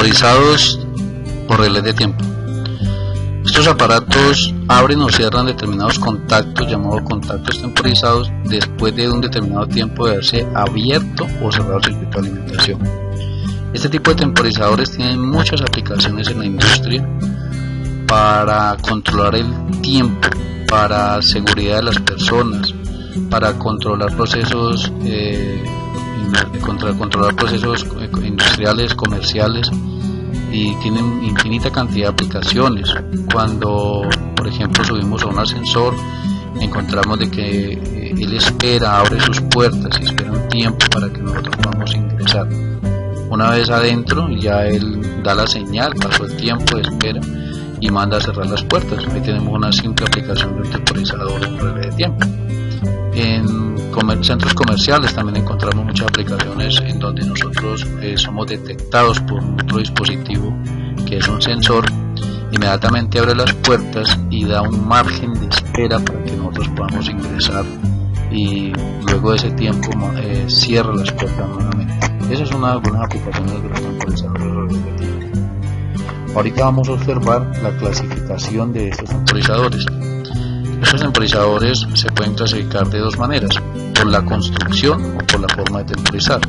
Temporizados por relés de tiempo. Estos aparatos abren o cierran determinados contactos llamados contactos temporizados después de un determinado tiempo de haberse abierto o cerrado el circuito de alimentación. Este tipo de temporizadores tienen muchas aplicaciones en la industria para controlar el tiempo, para seguridad de las personas, para controlar procesos industriales, comerciales, y tienen infinita cantidad de aplicaciones. Cuando por ejemplo subimos a un ascensor, encontramos de que él abre sus puertas y espera un tiempo para que nosotros podamos ingresar. Una vez adentro ya él da la señal, pasó el tiempo de espera y manda a cerrar las puertas. Ahí tenemos una simple aplicación de un temporizador en relé de tiempo. En centros comerciales también encontramos muchas aplicaciones en donde nosotros somos detectados por otro dispositivo que es un sensor. Inmediatamente abre las puertas y da un margen de espera para que nosotros podamos ingresar, y luego de ese tiempo cierra las puertas nuevamente. Esa es una de algunas aplicaciones de los temporizadores de relé de tiempo. Ahorita vamos a observar la clasificación de estos temporizadores. Estos temporizadores se pueden clasificar de dos maneras: por la construcción o por la forma de temporizar.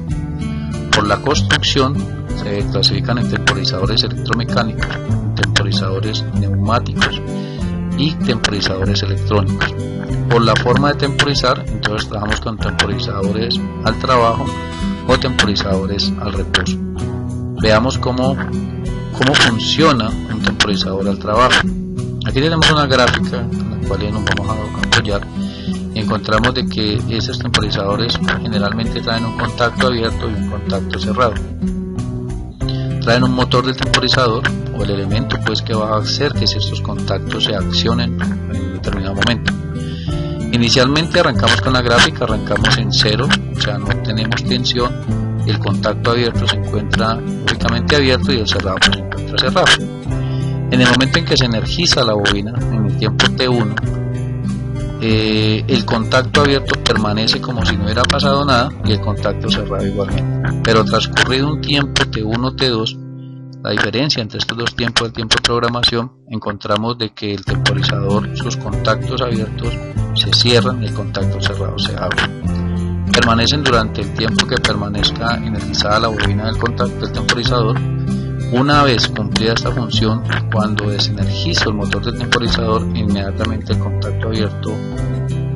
Por la construcción se clasifican en temporizadores electromecánicos, temporizadores neumáticos y temporizadores electrónicos. Por la forma de temporizar, entonces trabajamos con temporizadores al trabajo o temporizadores al reposo. Veamos cómo funciona un temporizador al trabajo. Aquí tenemos una gráfica en la cual nos vamos a apoyar, y encontramos de que esos temporizadores generalmente traen un contacto abierto y un contacto cerrado. Traen un motor del temporizador o el elemento que va a hacer que estos contactos se accionen en un determinado momento. Inicialmente arrancamos con la gráfica, arrancamos en 0, o sea, no tenemos tensión. El contacto abierto se encuentra únicamente abierto y el cerrado se encuentra cerrado. En el momento en que se energiza la bobina, en el tiempo T1, el contacto abierto permanece como si no hubiera pasado nada y el contacto cerrado igualmente. Pero transcurrido un tiempo T1, T2, la diferencia entre estos dos tiempos, el tiempo de programación, encontramos de que el temporizador, sus contactos abiertos se cierran y el contacto cerrado se abre. Permanecen durante el tiempo que permanezca energizada la bobina del contacto del temporizador. Una vez cumplida esta función, cuando desenergizo el motor del temporizador, inmediatamente el contacto abierto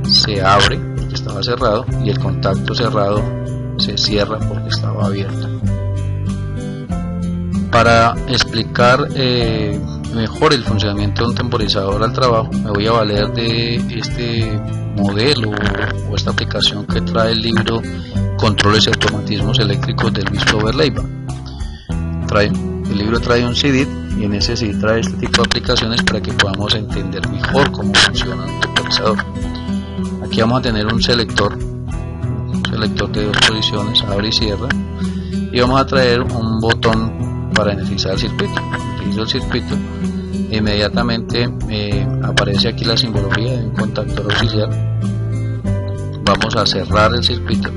se abre porque estaba cerrado y el contacto cerrado se cierra porque estaba abierto. Para explicar mejor el funcionamiento de un temporizador al trabajo, me voy a valer de este modelo o esta aplicación que trae el libro Controles y automatismos eléctricos de Luis Flober Leiva. El libro trae un CD y en ese CD trae este tipo de aplicaciones para que podamos entender mejor cómo funciona un temporizador. Aquí vamos a tener un selector de dos posiciones, abre y cierra, y vamos a traer un botón para energizar el circuito. Energizo el circuito, inmediatamente aparece aquí la simbología de un contactor auxiliar. Vamos a cerrar el circuito.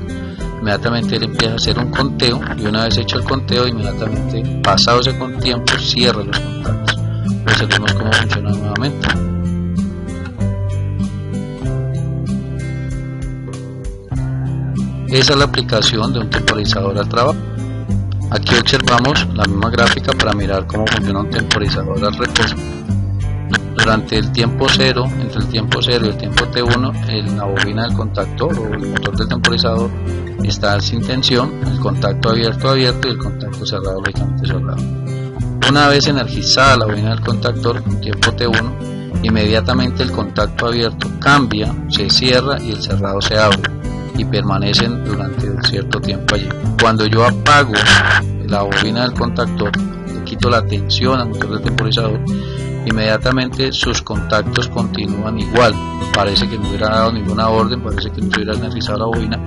Inmediatamente él empieza a hacer un conteo, y una vez hecho el conteo, inmediatamente pasado ese tiempo cierra los contactos. Observemos cómo funciona nuevamente. Esa es la aplicación de un temporizador al trabajo. Aquí observamos la misma gráfica para mirar cómo funciona un temporizador al reposo. Durante el tiempo 0, entre el tiempo 0 y el tiempo T1, la bobina del contactor o el motor del temporizador está sin tensión, el contacto abierto y el contacto cerrado lógicamente cerrado. Una vez energizada la bobina del contactor en tiempo T1, inmediatamente el contacto abierto cambia, se cierra y el cerrado se abre, y permanecen durante un cierto tiempo allí. Cuando yo apago la bobina del contactor, le quito la tensión al motor del temporizador, inmediatamente sus contactos continúan igual. Parece que no hubiera dado ninguna orden, parece que no se hubiera energizado la bobina,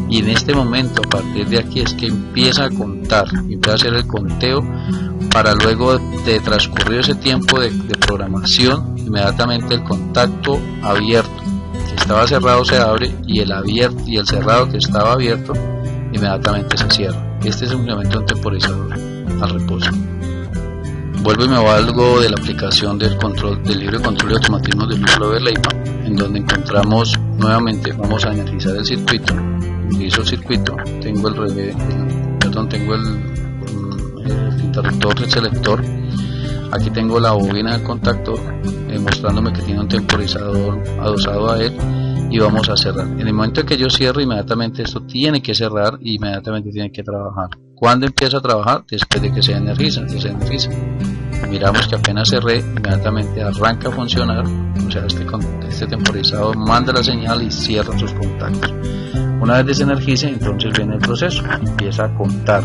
y en este momento, a partir de aquí, es que empieza a contar, empieza a hacer el conteo para luego de transcurrir ese tiempo de programación, inmediatamente el contacto abierto que estaba cerrado se abre, y el cerrado que estaba abierto inmediatamente se cierra. Este es el funcionamiento de un temporizador al reposo. Vuelvo y me valgo de la aplicación del libre control y automatismo del libro de Leipa, en donde encontramos nuevamente, vamos a energizar el circuito. Hizo el circuito, tengo el relé, tengo el interruptor, el selector. Aquí tengo la bobina del contactor, mostrándome que tiene un temporizador adosado a él, y vamos a cerrar. En el momento en que yo cierro, inmediatamente esto tiene que cerrar y inmediatamente tiene que trabajar. ¿Cuándo empieza a trabajar? Después de que se energiza. Miramos que apenas cerré, inmediatamente arranca a funcionar, o sea, este temporizador manda la señal y cierra sus contactos. Una vez desenergice, entonces viene el proceso, empieza a contar,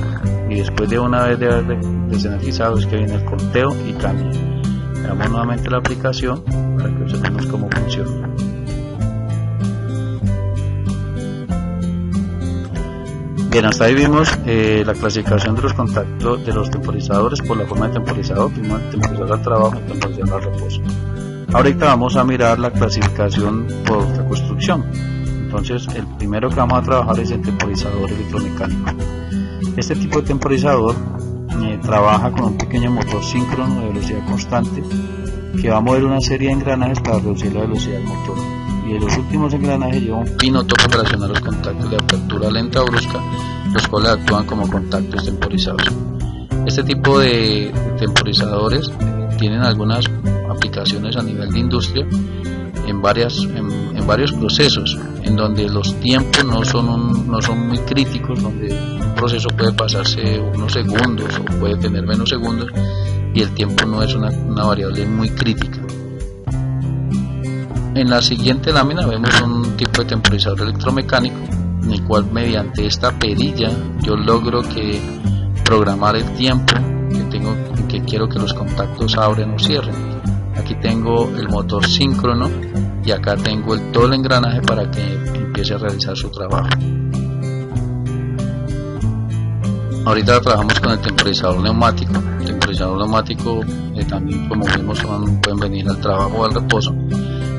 y después de una vez de haber desenergizado es que viene el conteo y cambia. Veamos nuevamente la aplicación para que observemos cómo funciona. Bien, hasta ahí vimos la clasificación de los contactos de los temporizadores por la forma de temporizador, primero temporizador al trabajo y temporizador al reposo. Ahorita vamos a mirar la clasificación por la construcción. Entonces, el primero que vamos a trabajar es el temporizador electromecánico. Este tipo de temporizador trabaja con un pequeño motor síncrono de velocidad constante que va a mover una serie de engranajes para reducir la velocidad del motor. Y en los últimos engranajes lleva un pino toque para accionar los contactos de apertura lenta o brusca, los cuales actúan como contactos temporizados. Este tipo de temporizadores tienen algunas aplicaciones a nivel de industria en varios procesos, en donde los tiempos no son muy críticos, donde un proceso puede pasarse unos segundos o puede tener menos segundos, y el tiempo no es una variable muy crítica. En la siguiente lámina vemos un tipo de temporizador electromecánico, en el cual mediante esta perilla yo logro programar el tiempo que quiero que los contactos abren o cierren. Aquí tengo el motor síncrono y acá tengo todo el engranaje para que empiece a realizar su trabajo. Ahorita trabajamos con el temporizador neumático. El temporizador neumático también, como vimos, pueden venir al trabajo o al reposo.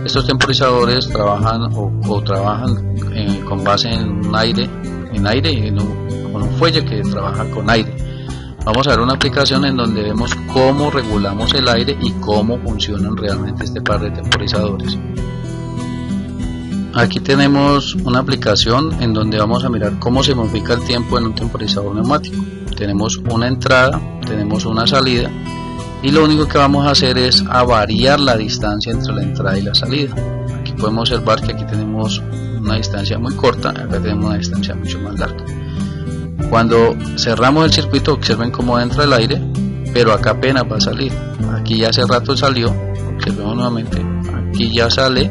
Estos temporizadores trabajan con base en aire, con un fuelle que trabaja con aire. Vamos a ver una aplicación en donde vemos cómo regulamos el aire y cómo funcionan realmente este par de temporizadores. Aquí tenemos una aplicación en donde vamos a mirar cómo se modifica el tiempo en un temporizador neumático. Tenemos una entrada, tenemos una salida, y lo único que vamos a hacer es variar la distancia entre la entrada y la salida. Aquí podemos observar que aquí tenemos una distancia muy corta, acá tenemos una distancia mucho más larga. Cuando cerramos el circuito, observen cómo entra el aire, pero acá apenas va a salir. Aquí ya hace rato salió, observemos nuevamente, aquí ya sale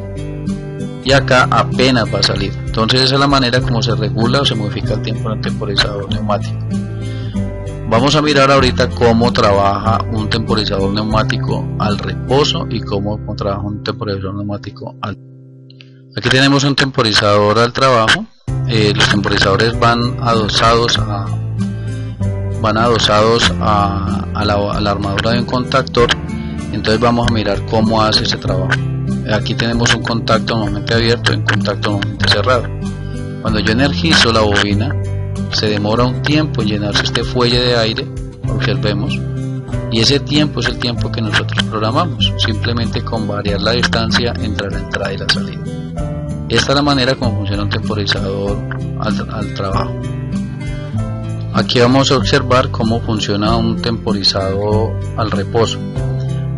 y acá apenas va a salir. Entonces esa es la manera como se regula o se modifica el tiempo en el temporizador neumático. Vamos a mirar ahorita cómo trabaja un temporizador neumático al reposo y cómo trabaja un temporizador neumático al... Aquí tenemos un temporizador al trabajo. Los temporizadores van adosados a la armadura de un contactor. Entonces vamos a mirar cómo hace ese trabajo. Aquí tenemos un contacto normalmente abierto y un contacto normalmente cerrado. Cuando yo energizo la bobina, se demora un tiempo en llenarse este fuelle de aire, observemos, y ese tiempo es el tiempo que nosotros programamos, simplemente con variar la distancia entre la entrada y la salida. Esta es la manera como funciona un temporizador al trabajo. Aquí vamos a observar cómo funciona un temporizador al reposo.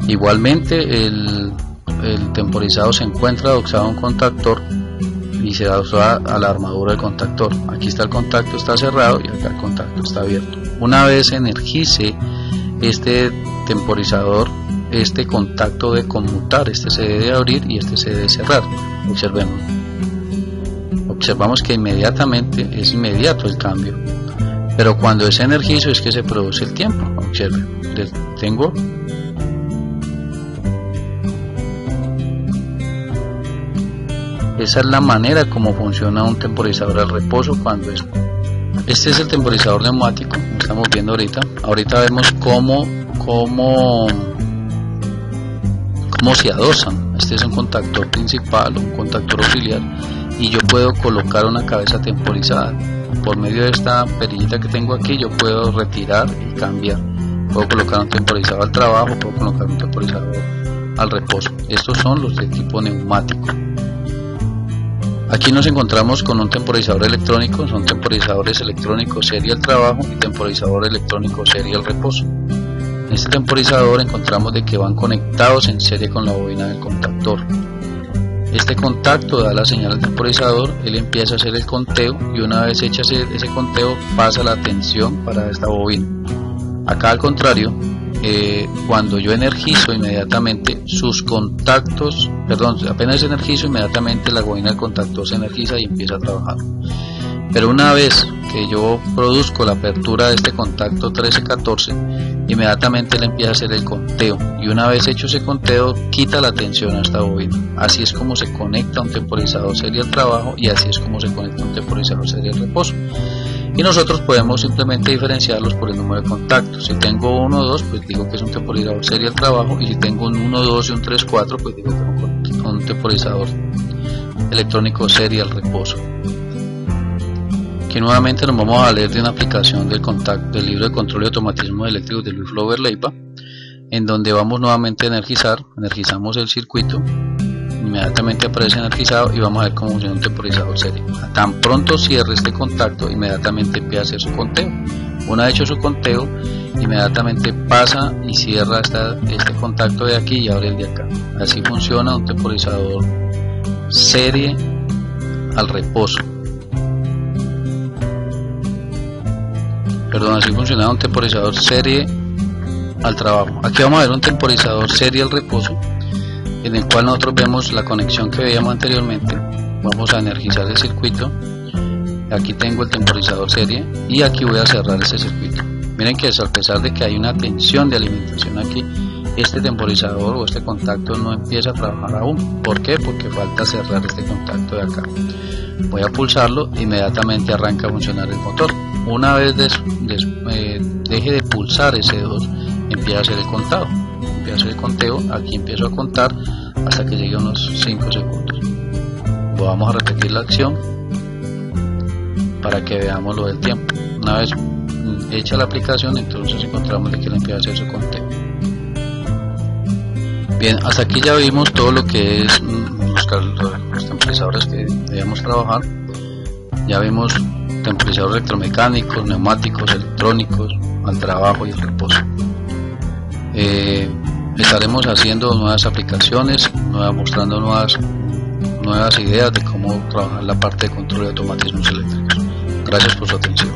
Igualmente el temporizador se encuentra adosado a un contactor y se adosa a la armadura del contactor. Aquí está el contacto, está cerrado, y acá el contacto está abierto. Una vez se energice este temporizador, este contacto debe conmutar, este se debe abrir y este se debe cerrar. Observamos que inmediatamente es inmediato el cambio, pero cuando es energizo es que se produce el tiempo. Observen, tengo esa es la manera como funciona un temporizador al reposo cuando es. Este es el temporizador neumático, como estamos viendo ahorita. Ahorita vemos cómo se adosan. Este es un contactor principal, un contactor auxiliar, y yo puedo colocar una cabeza temporizada. Por medio de esta perillita que tengo aquí, yo puedo retirar y cambiar. Puedo colocar un temporizador al trabajo, puedo colocar un temporizador al reposo. Estos son los de tipo neumático. Aquí nos encontramos con un temporizador electrónico, son temporizadores electrónicos serie al trabajo y temporizador electrónico serie al reposo. En este temporizador encontramos de que van conectados en serie con la bobina del contactor. Este contacto da la señal al temporizador, él empieza a hacer el conteo y una vez hecha ese conteo pasa la tensión para esta bobina. Acá al contrario, cuando yo energizo inmediatamente sus contactos, apenas energizo inmediatamente la bobina del contactor se energiza y empieza a trabajar. Pero una vez que yo produzco la apertura de este contacto 1314, inmediatamente él empieza a hacer el conteo y una vez hecho ese conteo quita la tensión a esta bobina. Así es como se conecta un temporizador serie al trabajo y así es como se conecta un temporizador serie al reposo. Y nosotros podemos simplemente diferenciarlos por el número de contactos. Si tengo 1 o 2, pues digo que es un temporizador serie al trabajo, y si tengo un 1, 2 y un 3, 4, pues digo que es un temporizador electrónico serie al reposo. Aquí nuevamente nos vamos a leer de una aplicación del libro de control y automatismo eléctricos de Luis Flover Leiva, en donde vamos nuevamente a energizamos el circuito, inmediatamente aparece energizado y vamos a ver cómo funciona un temporizador serie. Tan pronto cierre este contacto, inmediatamente empieza a hacer su conteo. Una vez hecho su conteo, inmediatamente pasa y cierra este contacto de aquí y abre el de acá. Así funciona un temporizador serie al reposo. Así funciona un temporizador serie al trabajo. Aquí vamos a ver un temporizador serie al reposo, en el cual nosotros vemos la conexión que veíamos anteriormente. Vamos a energizar el circuito. Aquí tengo el temporizador serie y aquí voy a cerrar este circuito. Miren que a pesar de que hay una tensión de alimentación aquí, este temporizador o este contacto no empieza a trabajar aún. ¿Por qué? Porque falta cerrar este contacto de acá. Voy a pulsarlo, inmediatamente arranca a funcionar el motor. Una vez deje de pulsar ese 2, empieza a hacer el contado. Empieza a hacer el conteo, aquí empiezo a contar hasta que llegue a unos 5 segundos. Vamos a repetir la acción para que veamos lo del tiempo. Una vez hecha la aplicación, entonces encontramos de que él empieza a hacer su conteo. Bien, hasta aquí ya vimos todo lo que es los temporizadores que debíamos trabajar. Ya vimos temporizadores electromecánicos, neumáticos, electrónicos, al trabajo y al reposo. Estaremos haciendo nuevas aplicaciones, mostrando nuevas ideas de cómo trabajar la parte de control de automatismos eléctricos. Gracias por su atención.